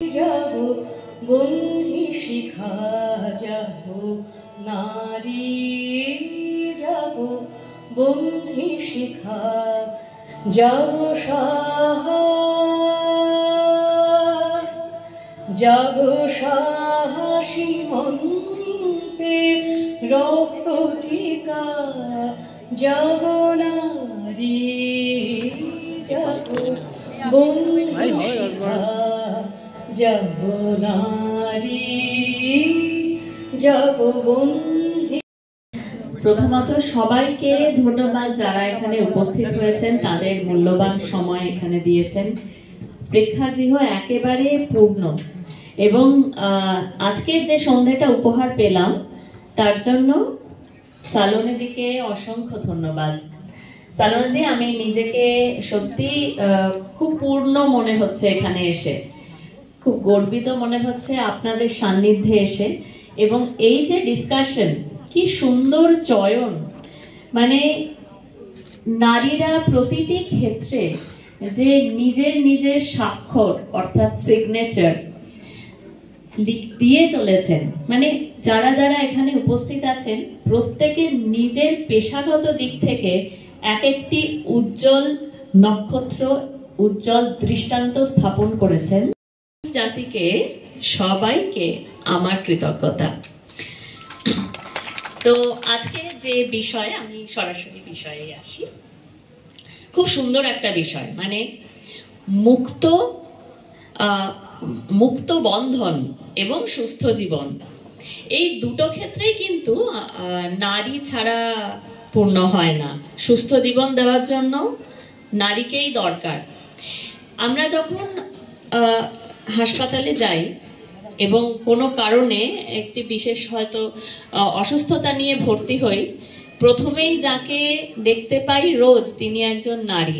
জাগো বন্ধি শিখা জাগো নারী জাগো বন্ধি শিখা জাগো সাহা জাগো সাহসী মন্তে রক্ত টিকা জাগো নারী জাগো বন্ধি শিখা জাগো নারী জাগো বন্ধি। প্রথমত সবাইকে ধন্যবাদ যারা এখানে উপস্থিত হয়েছেন, তাদের মূল্যবান সময় এখানে দিয়েছেন। প্রেক্ষাগৃহ একেবারে পূর্ণ এবং আজকের যে সন্ধ্যাটা উপহার পেলাম তার জন্য সালোনিদিকে অসংখ্য ধন্যবাদ। সালোনিদি, আমি নিজেকে সত্যি খুব পূর্ণ মনে হচ্ছে এখানে এসে, খুব গর্বিত মনে হচ্ছে আপনাদের সান্নিধ্যে এসে। এবং এই যে ডিসকাশন, কি সুন্দর চয়ন, মানে নারীরা প্রতিটি ক্ষেত্রে যে নিজের নিজের স্বাক্ষর অর্থাৎ সিগনেচার দিয়ে চলেছেন, মানে যারা যারা এখানে উপস্থিত আছেন প্রত্যেকের নিজের পেশাগত দিক থেকে এক একটি উজ্জ্বল নক্ষত্র, উজ্জ্বল দৃষ্টান্ত স্থাপন করেছেন। জাতিকে সবাইকে আমার কৃতজ্ঞতা। তো আজকে যে বিষয়, আমি সরাসরি বিষয়ে আসি। খুব সুন্দর একটা বিষয়, মানে মুক্ত বন্ধন এবং সুস্থ জীবন, এই দুটো ক্ষেত্রেই কিন্তু নারী ছাড়া পূর্ণ হয় না। সুস্থ জীবন দেওয়ার জন্য নারীকেই দরকার। আমরা যখন হাসপাতালে যাই এবং কোনো কারণে একটি বিশেষ হয়তো অসুস্থতা নিয়ে ভর্তি হই, প্রথমেই যাকে দেখতে পাই রোজ তিনি একজন নারী।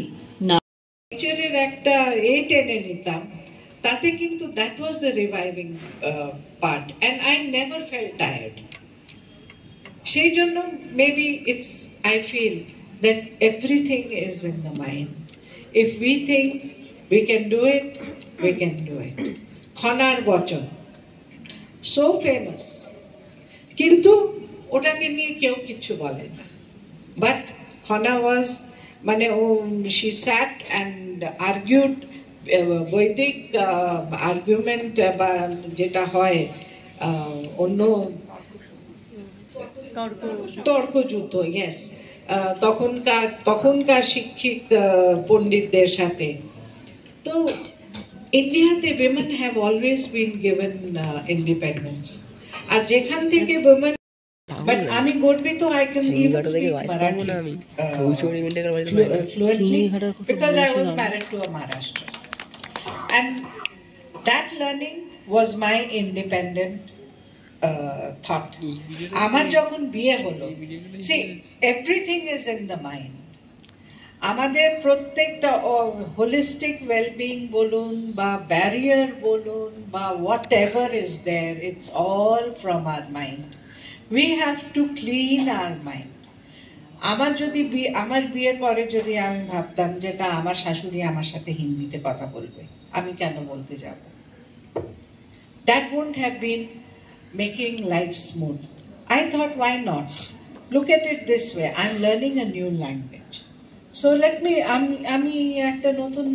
নেচারের একটা টেনে নিতাম, তাতে কিন্তু that was the reviving part and I never felt tired. সেই জন্য maybe it's, I feel that everything is in the mind. If we think we can do it, we can do it. খনার বচন so famous, কিন্তু ওটাকে নিয়ে কেউ কিচ্ছু বলে না। বাট খনা ওয়াজ, মানে she sat and argued বৈদিক আর্গুমেন্ট বা যেটা হয় অন্য তর্কযুদ্ধ, ইয়েস, তখনকার শিক্ষিত পণ্ডিতদের সাথে। তো ইন্ডিয়াতে women have always been given independence, আর যেখান থেকে women, but আমি গর্বিত, I can even speak Marathi fluently because I was married to a Maharashtra, and that learning was my independent thought. আমার যখন বিয়ে হলো, see, everything is in the mind. আমাদের প্রত্যেকটা হোলিস্টিক ওয়েলবিং বলুন বা ব্যারিয়ার বলুন বা whatever is there, it's all from our mind. We have to clean our mind. আমার বিয়ের পরে যদি আমি ভাবতাম যেটা আমার শাশুড়ি আমার সাথে হিন্দিতে কথা বলবে, আমি কেন বলতে যাব? That wouldn't have been making life smooth. I thought, why not? Look at it this way, I'm learning a new language. So আমি একটা নতুন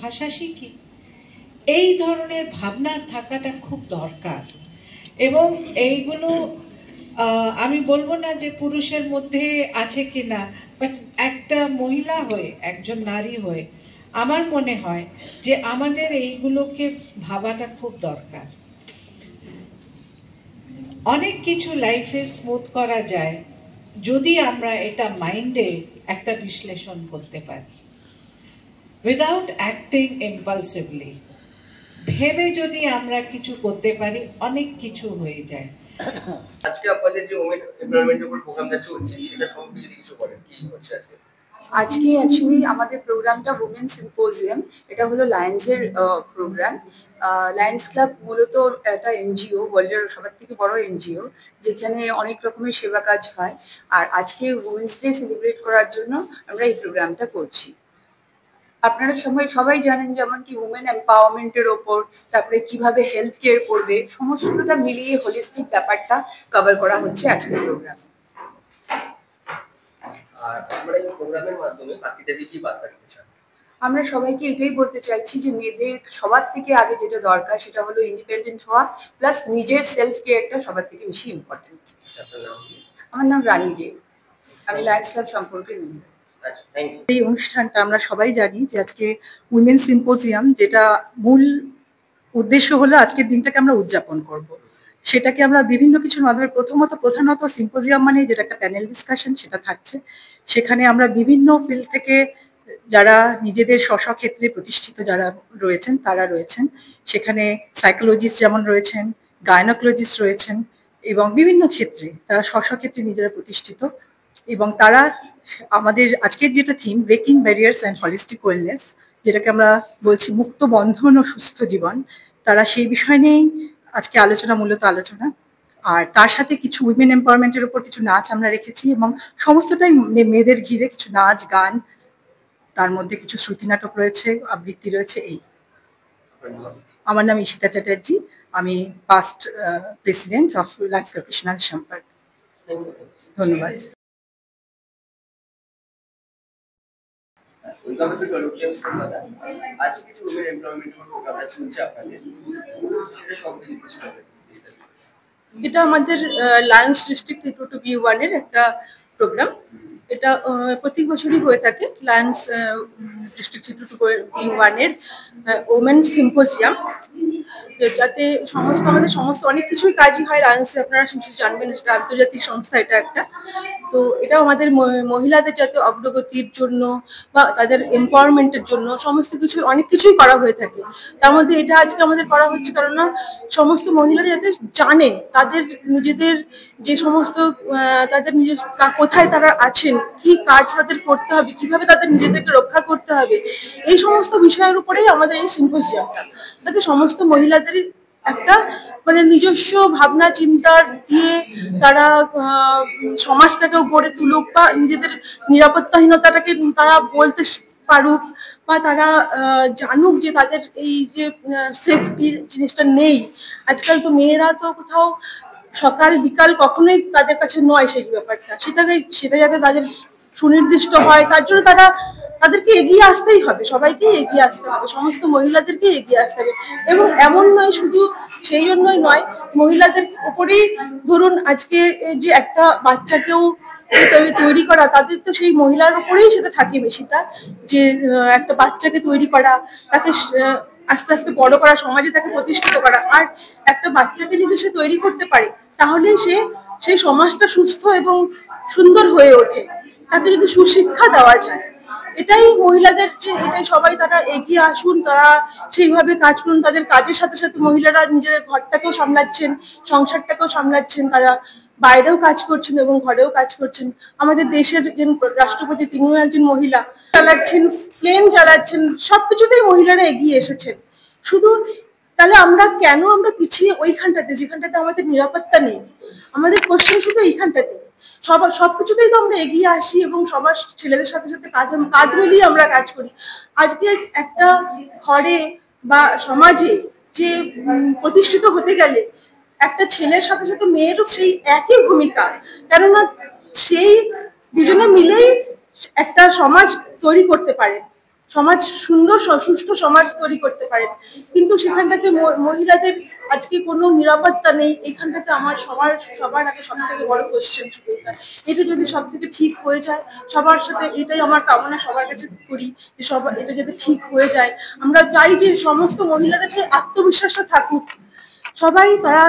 ভাষা শিখি। এই ধরনের ভাবনার থাকাটা খুব দরকার। এবং এইগুলো আমি বলবো না যে পুরুষের মধ্যে আছে কিনা, বাট একটা মহিলা হয়ে, একজন নারী হয়ে আমার মনে হয় যে আমাদের এইগুলোকে ভাবাটা খুব দরকার। অনেক কিছু লাইফে স্মুথ করা যায় যদি আমরা এটা মাইন্ডে একটা বিশ্লেষণ করতে পারি, উইদাউট অ্যাক্টিং ইম্পালসিভলি। ভেবে যদি আমরা কিছু করতে পারি, অনেক কিছু হয়ে যায়। আজকে আপনাদের যে ওমেন এমপ্লয়মেন্টের উপর প্রোগ্রামটা চলছে, সেটা সম্পর্কে যদি কিছু বলেন, কি হচ্ছে আজকে? আজকে অ্যাকচুয়ালি আমাদের প্রোগ্রামটা উমেন সিম্পোজিয়াম, এটা হলো লায়ন্সের প্রোগ্রাম। লায়ন্স ক্লাব মূলত একটা এনজিও, ওয়ার্ল্ডের সবার থেকে বড় এনজিও, যেখানে অনেক রকমের সেবা কাজ হয়। আর আজকে উমেন্স ডে সেলিব্রেট করার জন্য আমরা এই প্রোগ্রামটা করছি। আপনারা সবাই জানেন যেমন কি উমেন এম্পাওয়ারমেন্টের ওপর, তারপরে কিভাবে হেলথ কেয়ার করবে, সমস্তটা মিলিয়ে হোলিস্টিক ব্যাপারটা কভার করা হচ্ছে আজকের প্রোগ্রামে। আর আমরা এই প্রোগ্রামের মাধ্যমে বাকিদেরকে কি বার্তা দিতে চাই? আমরা সবাইকে এটাই বলতে চাইছি যে মেয়েদের সবার থেকে আগে যেটা দরকার সেটা হলো ইন্ডিপেন্ডেন্ট হওয়া, প্লাস নিজের সেলফ কেয়ারটা সবার থেকে বেশি ইম্পর্টেন্ট। আমার নাম রানী দে, আমি লায়ন্স ক্লাব সম্পর্কে মেম্বার। এই অনুষ্ঠানটা আমরা সবাই জানি যে আজকে উইমেন সিম্পোজিয়াম, যেটা মূল উদ্দেশ্য হলো আজকের দিনটাকে আমরা উদযাপন করব। সেটাকে আমরা বিভিন্ন কিছুর মাধ্যমে প্রধানত সিম্পোজিয়াম মানে যেটা একটা প্যানেল ডিসকাশন সেটা থাকছে। সেখানে আমরা বিভিন্ন ফিল্ড থেকে যারা নিজেদের স্বক্ষেত্রে প্রতিষ্ঠিত যারা রয়েছেন তারা রয়েছেন। সেখানে সাইকোলজিস্ট যেমন রয়েছেন, গাইনোকোলজিস্ট রয়েছেন এবং বিভিন্ন ক্ষেত্রে তারা স্বক্ষেত্রে নিজেরা প্রতিষ্ঠিত, এবং তারা আমাদের আজকের যেটা theme breaking barriers and holistic wellness, যেটাকে আমরা বলছি মুক্ত বন্ধন ও সুস্থ জীবন, তারা সেই বিষয় নিয়েই আজকে মূলত আলোচনা। আর তার সাথে কিছু উইমেন এম্পাওয়ারমেন্টের উপর কিছু নাচ আমরা রেখেছি এবং সমস্তটাই মেয়েদের ঘিরে কিছু নাচ গান, তার মধ্যে কিছু শ্রুতি নাটক রয়েছে, আবৃত্তি রয়েছে। এই আমার নাম ঈশিতা চ্যাটার্জি, আমি past president of Lions club Krishnanagar সম্পর্ক। ধন্যবাদ। এটা আমাদের লায়ন্স ডিস্ট্রিক্ট B1-এর একটা প্রোগ্রাম। এটা প্রত্যেক বছরই হয়ে থাকে। লায়ন্স ডিস্ট্রিক্ট B1-এর ওমেন সিম্পোজিয়াম, যাতে আমাদের সমস্ত অনেক কিছুই কাজই হয় লায়ন্সে, আপনারা জানবেন এটা আন্তর্জাতিক সংস্থা এটা একটা। তো এটাও আমাদের মহিলাদের যাতে অগ্রগতির জন্য বা তাদের এম্পাওয়ারমেন্টের জন্য সমস্ত কিছু অনেক কিছুই করা হয়ে থাকে। তার মধ্যে এটা আজকে আমাদের করা হচ্ছে কারণ সমস্ত মহিলারা যাতে জানেন তাদের নিজেদের যে সমস্ত তাদের নিজের কোথায় তারা আছেন, কি কাজ তাদের করতে হবে, কিভাবে তাদের নিজেদেরকে রক্ষা করতে হবে, এই সমস্ত বিষয়ের উপরেই আমাদের এই সিম্পোজিয়ামটা, যাতে সমস্ত মহিলাদের একটা মানে নিজস্ব ভাবনা চিন্তার দিয়ে তারা সমাজটাকেও গড়ে তুলুক বা নিজেদের নিরাপত্তাহীনতাটাকে তারা বলতে পারুক, বা তারা জানুক যে তাদের এই যে সেফটি জিনিসটা নেই। আজকাল তো মেয়েরা তো কোথাও সকাল বিকাল কখনোই তাদের কাছে নয় সেই ব্যাপারটা, সেটা যাতে তাদের সুনির্দিষ্ট হয়, তার জন্য তাদেরকে এগিয়ে আসতেই হবে, সবাইকেই এগিয়ে আসতে হবে, সমস্ত মহিলাদেরকে এগিয়ে আসতে হবে। এবং এমন নয় শুধু সেই জন্যই নয়, মহিলাদের উপরেই ধরুন আজকে যে একটা বাচ্চাকেও তৈরি করা, তাদের তো সেই মহিলার উপরেই সেটা থাকে বেশিটা, যে একটা বাচ্চাকে তৈরি করা, তাকে আস্তে আস্তে বড় করা, সমাজে তাকে প্রতিষ্ঠিত করা। আর একটা বাচ্চাকে যদি সে তৈরি করতে পারে তাহলেই সেই সমাজটা সুস্থ এবং সুন্দর হয়ে ওঠে, তাকে যদি সুশিক্ষা দেওয়া যায়। এটাই মহিলাদের যে এটাই সবাই তারা এগিয়ে আসুন, তারা সেইভাবে কাজ করুন। তাদের কাজের সাথে সাথে মহিলারা নিজেদের ঘরটাকেও সামলাচ্ছেন, সংসারটাকেও সামলাচ্ছেন, তারা বাইরেও কাজ করছেন এবং ঘরেও কাজ করছেন। আমাদের দেশের যে রাষ্ট্রপতি তিনিও একজন মহিলা, চালাচ্ছেন প্লেন চালাচ্ছেন, সবকিছুতেই মহিলারা এগিয়ে এসেছেন। শুধু তাহলে আমরা পিছিয়ে ওইখানটাতে যেখানটাতে আমাদের নিরাপত্তা নেই? আমাদের কোশ্চেন শুধু এইখানটাতে। সবকিছুতেই তো আমরা এগিয়ে আসি এবং সবার ছেলেদের সাথে সাথে কাঁধ মিলিয়ে আমরা কাজ করি। আজকে একটা ঘরে বা সমাজে যে প্রতিষ্ঠিত হতে গেলে একটা ছেলের সাথে সাথে মেয়েরও সেই একই ভূমিকা, কেননা সেই দুজনে মিলেই একটা সমাজ তৈরি করতে পারে, সমাজ সুন্দর সুষ্ঠু সমাজ তৈরি করতে পারে। কিন্তু সেখানটাতে মহিলাদের আজকে কোনো নিরাপত্তা নেই। এখানটাতে আমার সবার আগে সব থেকে বড় কোশ্চেন শুধু এটা যদি সব থেকে ঠিক হয়ে যায়, সবার সাথে এটাই আমার কামনা, সবার কাছে করি যে এটা যাতে ঠিক হয়ে যায়। আমরা চাই যে সমস্ত মহিলাদের যে আত্মবিশ্বাসটা থাকুক, সবাই তারা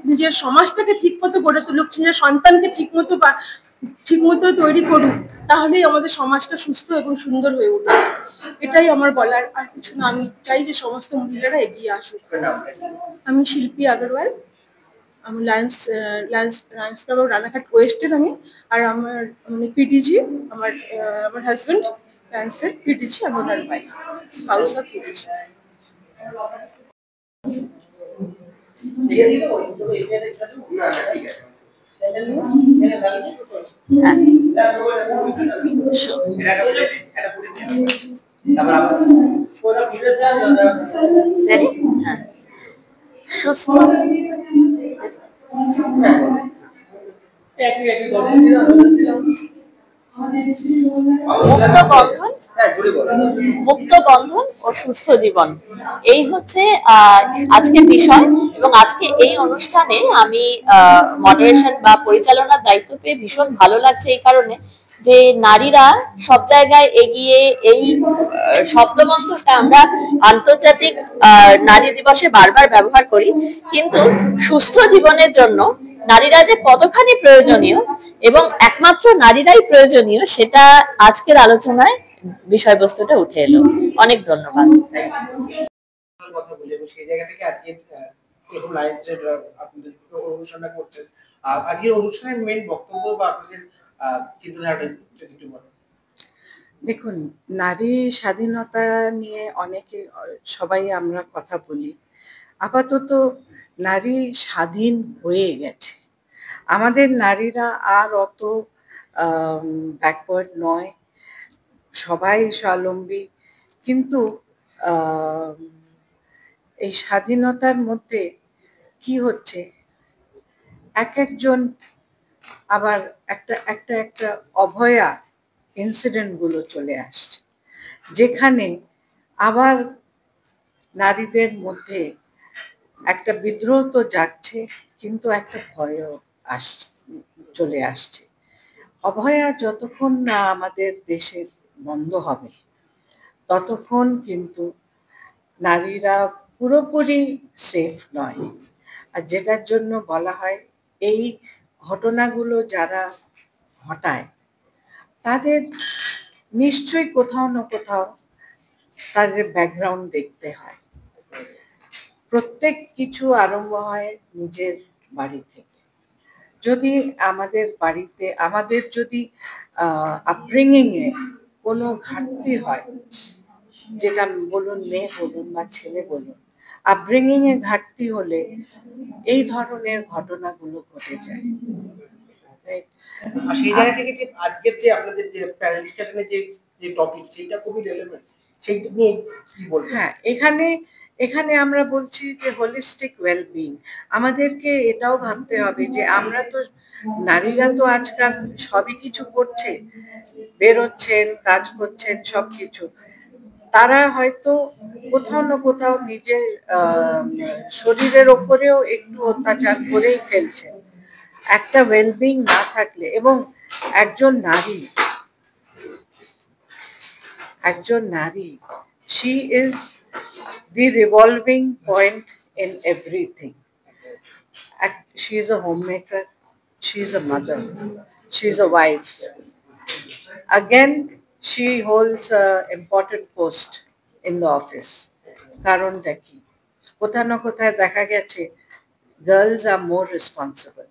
নিজের সমাজটাকে ঠিক মতো গড়ে তুলুক, নিজের সন্তানকে ঠিক মতো তৈরি করুক, তাহলেই আমাদের সমাজটা সুস্থ এবং সুন্দর হয়ে উঠবে। এটাই আমার বলার, আর কিছু না। আমি চাই যে সমস্ত মহিলারা এগিয়ে আসুক। আমি শিল্পী আগরওয়াল, আমি লায়ন্স ক্লাব রানাঘাট ওয়েস্টের আমি, আর আমার মানে পিটিজি, আমার হাজবেন্ড লায়ন্সের পিটিজি, আমি ওনার ভাই, স্পাউস অফ পিটিজি। Ready? হ্যাঁ। সুস্থ মুক্ত বন্ধন, মুক্ত বন্ধন ও সুস্থ জীবন, এই হচ্ছে আজকের বিষয়। এবং আজকে এই অনুষ্ঠানে আমি মডারেশন বা পরিচালনার দায়িত্ব পেয়ে ভীষণ ভালো লাগছে এই কারণে যে নারীরা সব জায়গায় এগিয়ে। এই শব্দমন্ত্রটা আমরা আন্তর্জাতিক নারী দিবসে বারবার ব্যবহার করি, কিন্তু সুস্থ জীবনের জন্য নারীরা যে কতখানি প্রয়োজনীয় এবং একমাত্র নারীরাই প্রয়োজনীয় সেটা আজকের আলোচনায় বিষয়বস্তুটা উঠে এলো। অনেক ধন্যবাদ। কথা বলি এবং সেই জায়গা থেকে আজকে এরকম লায়েন্সের আপনাদের অনুষ্ঠানটা করছেন। আজকের অনুষ্ঠানের মেইন বক্তব্য বা আপনাদের চিন্তাধারাটা একটু বলেন। দেখুন, নারী স্বাধীনতা নিয়ে অনেকে সবাই আমরা কথা বলি। আপাতত নারী স্বাধীন হয়ে গেছে। আমাদের নারীরা আর অত ব্যাকওয়ার্ড নয়, সবাই স্বাবলম্বী। কিন্তু এই স্বাধীনতার মধ্যে কি হচ্ছে, এক একজন আবার একটা একটা একটা অভয়া ইনসিডেন্টগুলো চলে আসছে, যেখানে আবার নারীদের মধ্যে একটা বিদ্রোহ তো জাগছে, কিন্তু একটা ভয়ও চলে আসছে। অভয়া যতক্ষণ না আমাদের দেশে বন্ধ হবে ততক্ষণ কিন্তু নারীরা পুরোপুরি সেফ নয়। আর যেটার জন্য বলা হয় এই ঘটনাগুলো যারা ঘটায় তাদের নিশ্চয়ই কোথাও না কোথাও তাদের ব্যাকগ্রাউন্ড দেখতে হয়। প্রত্যেক কিছু আরম্ভ হয় নিজের বাড়ি থেকে। যদি আমাদের বাড়িতে আমাদের যদি আপব্রিঙ্গিংয়ে কোনো ঘাটতি হয়, যেটা বলুন মেয়ে বলুন বা ছেলে বলুন, আপব্রিঙ্গিংয়ে ঘাটতি হলে এই ধরনের ঘটনাগুলো ঘটে যায়। আর সেই জায়গা থেকে যে আজকের যে আপনাদের যে প্যানেল ডিসকাশনের যে টপিক, সেইটা খুবই রিলেভেন্ট। সেইটা নিয়ে কি বলবেন? হ্যাঁ, এখানে আমরা বলছি যে হোলিস্টিক ওয়েলবিং। আমাদেরকে এটাও ভাবতে হবে যে আমরা তো নারীরা তো আজকাল সবই কিছু করছে, বেরোচ্ছেন, কাজ করছেন, সব কিছু। তারা হয়তো কোথাও না কোথাও নিজের শরীরের ওপরেও একটু অত্যাচার করেই ফেলছেন। একটা ওয়েলবিং না থাকলে, এবং একজন নারী she is the revolving point in everything. She is a homemaker, she is a mother, she is a wife. Again, she holds an important post in the office. কারণটা কি? কোথাও না কোথায় দেখা গেছে girls are more responsible.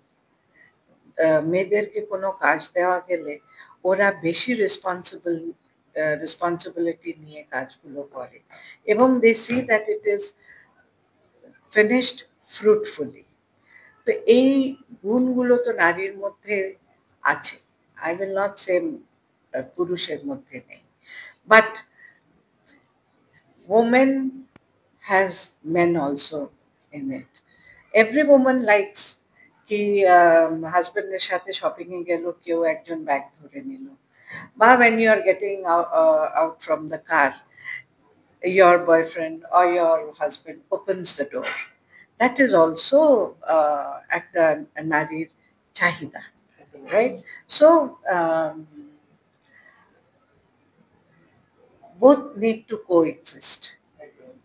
মেয়েদেরকে কোনো কাজ দেওয়া গেলে ওরা বেশি রেসপন্সিবিলিটি নিয়ে কাজগুলো করে, এবং they see that it is finished fruitfully. তো এই গুণগুলো তো নারীর মধ্যে আছে, আই উইল নট সে পুরুষের মধ্যে নেই, but woman has men also in it. Every woman likes কি হাজবেন্ডের সাথে শপিং এ গেল, কেউ একজন ব্যাগ ধরে নিল, বা when you are getting out from the car, your boyfriend or your husband opens the door. That is also একটা নারীর চাহিদা, right? So both need to coexist,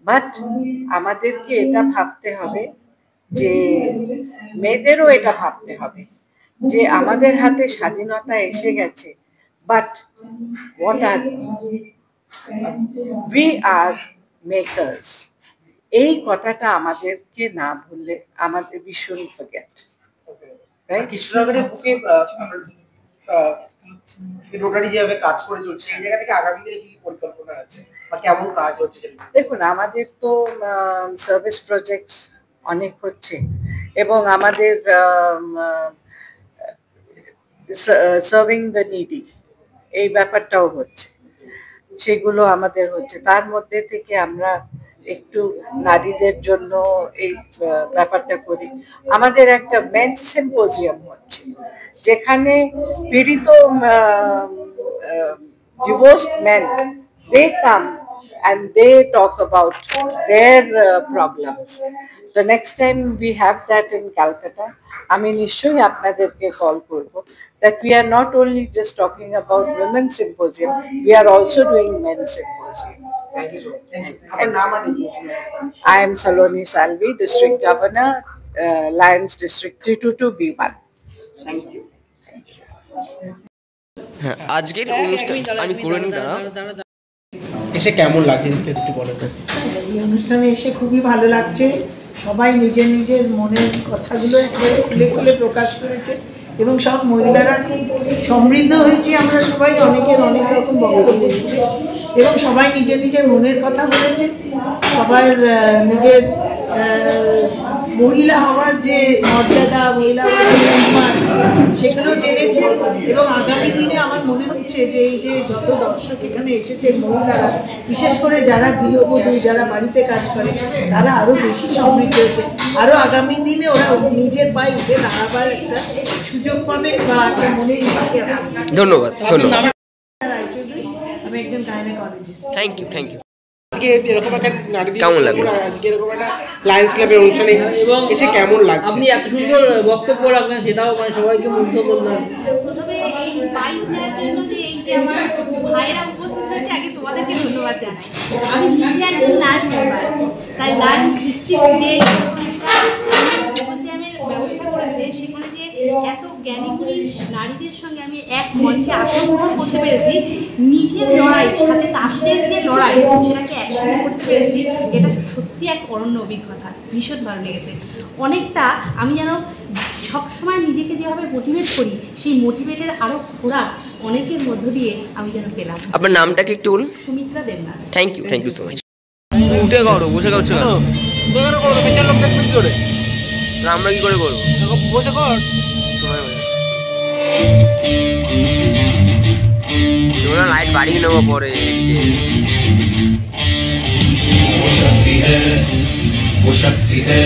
but আমাদেরকে এটা ভাবতে হবে যে মেয়েদেরও এটা ভাবতে হবে যে আমাদের হাতে স্বাধীনতা এসে গেছে, but what are we are makers. এই কথাটা আমাদেরকে না ভুললে আমাদের we shouldn't forget, right? কৃষ্ণনগরের বুকে রোটারি যেভাবে কাজ করে চলছে, এই জায়গা থেকে আগামী দিনে কি পরিকল্পনা আছে বা কেমন কাজ হচ্ছে? দেখুন, আমাদের তো সার্ভিস প্রজেক্টস অনেক হচ্ছে, এবং আমাদের সার্ভিং দ্য নিডি এই ব্যাপারটাও হচ্ছে। সেগুলো আমাদের হচ্ছে। তার মধ্যে থেকে আমরা একটু নারীদের জন্য এই ব্যাপারটা করি। আমাদের একটা মেন্স সিম্পোজিয়াম হচ্ছে, যেখানে পীড়িত divorced men, they come and they talk about their problems. The next time we have that in Calcutta, আমি নিশ্চয়ই আপনাদেরকে কল করব, that we are not only just talking about women's symposium, we are also doing men's symposium. Thank you so much. I am Saloni Salvi, District Governor, Lions District 322B1. Thank you. হ্যাঁ, আজকের অনুষ্ঠান আমি করে নিই। এসে কেমন লাগছে একটু বলেন। এই অনুষ্ঠানে এসে খুবই ভালো লাগছে। সবাই নিজের নিজের মনের কথাগুলো একেবারে খুলে খুলে প্রকাশ করেছে এবং সব মহিলারা খুব সমৃদ্ধ হয়েছে। আমরা সবাই অনেকের অনেক রকম বক্তব্য এবং সবাই নিজের নিজের মনের কথা বলেছে। সবার নিজের মহিলা হওয়ার যে মর্যাদা, মহিলা হওয়ার সম্মান, সেগুলো জেনেছে। এবং আগামী দিনে আমার মনে হচ্ছে যে এই যে যত দর্শক এখানে এসেছে মহিলারা, বিশেষ করে যারা গৃহবধূ, যারা বাড়িতে কাজ করে, তারা আরও বেশি সমৃদ্ধ হয়েছে। আরও আগামী দিনে ওরা নিজের পায়ে উঠে দাঁড়াবার একটা সুযোগ পাবে বা একটা মনে ইচ্ছে। ধন্যবাদ। রায়চৌধুরী, আমি একজন গাইনোকোলজিস্ট। Thank you. আজকে এরকম একটা নারী দিবস, কেমন লাগলো? আজকে এরকম একটা লায়ন্স ক্লাবের অনুষ্ঠানে এসে কেমন লাগছে? আপনি এত সুন্দর বক্তব্য রাখলেন, সেটাও সবাইকে মুগ্ধ করলাম। প্রথমে এই বাইক নেওয়ার জন্য যে এই যে আমার ভাইয়েরা উপস্থিত হয়েছে, আগে তোমাদেরকে ধন্যবাদ জানাই। আমি নিজে একজন লার্ন মেম্বার, তাই লার্ন ডিস্ট্রিক্ট যে সিম্পোজিয়ামের ব্যবস্থা করেছে, সেখানে যে এত জ্ঞানীগুণী নারীদের সঙ্গে আমি এক মঞ্চে অংশগ্রহণ করতে পেরেছি, নিজের লড়াই সাথে তাদের যে লড়াই সেটাকে একসঙ্গে করতে পেরেছি, এটা সত্যি এক অনন্য অভিজ্ঞতা। ভীষণ ভালো লেগেছে। অনেকটা আমি যেন সবসময় নিজেকে যেভাবে মোটিভেট করি, সেই মোটিভেটের আরও খোরাক অনেকের মধ্য দিয়ে আমি যেন পেলাম। আপনার নামটাকে একটু বলুন। Sumitra Debnath. Thank you so much. উঠে করো, বসে করছো কেন? পেছন লোক দেখবে কি করে? আমরা কি করে করবো? বসে কর। লাইট বাড়িয়ে নেবো পরে। वो शक्ति है, वो शक्ति है,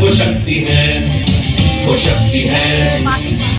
वो शक्ति है, वो शक्ति है।